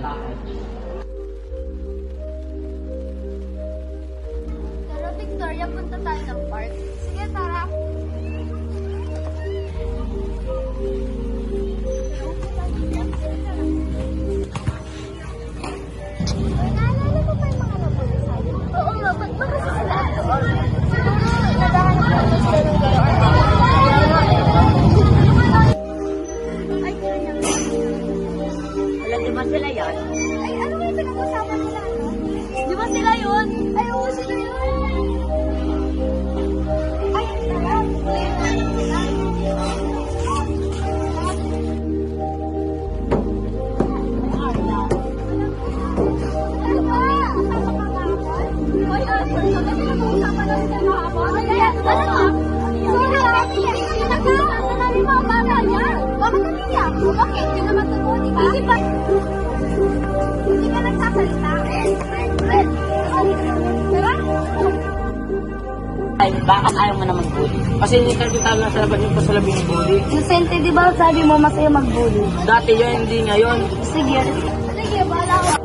Tara, Victoria, punta tayo ng park. Sige, tara. Naalala mo pa yung mga napulis sa'yo? Oo nga, ba't ba kasi sila doon? Siguro, nadahanap natin sila ng gano'n. Ay, kaya. Alam niyo ba sila yan? Ay, ano ba yung pinag-usapan nila, ano? Di ba sila yun? Ay, oo, sila yun. Ay, tara. Hoy, Arthur, so kasi nag-uusapan namin sa kahapon. Kaya, ano ba? Sige, Abby, pinag-uusapan namin mga bata yan. Bakit naniyak? O bakit? Hindi naman totoo, di ba? Hindi ka nagsasalita. Tara? Ay, bakit ayaw mo na mag-bully? Kasi hindi ka kita lang sa laban yung pasalabing bully. Lucente, di ba sabi mo masaya mag-bully? Dati yun, hindi ngayon. Sige. Sige, bahala ko.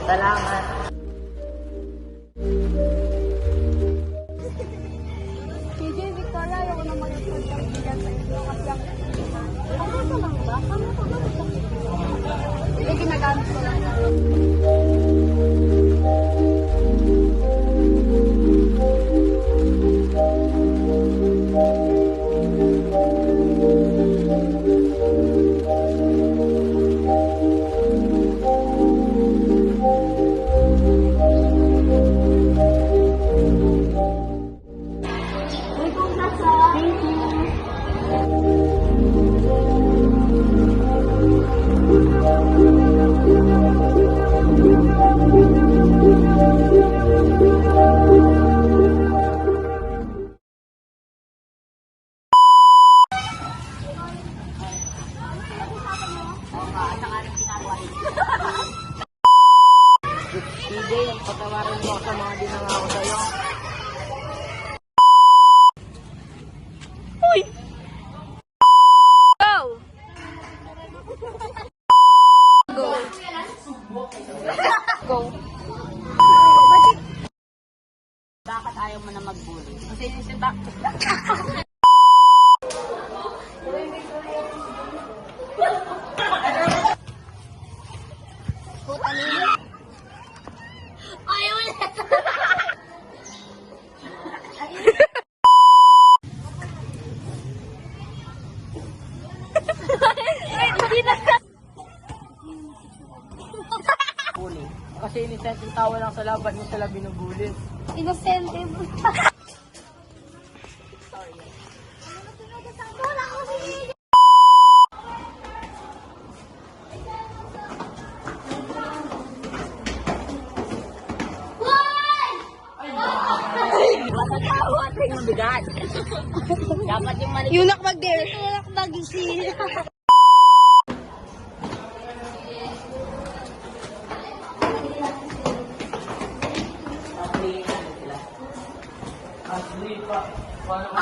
Salamat. KJ, Victoria, ayoko na mag-pagpagbigan sa inyo kasi ang ano ka lang ba? Ano ka ba? Hindi, ginagamit ko lang. Thank you. TJ, patawarin mo ako sa mga dinangako sa'yo. Uy! Go! Go. Go. Bakit ayaw mo na mag-bully? Kasi yung si Doc. Ayaw ulit. Bully. Kasi inisent yung tawa lang sa laban yung sila binubully. Inosente mo. Tawa yung bigat. Dapat yung mali. Yunak mag-dare. Yunak mag-isi. Asli pa. Paano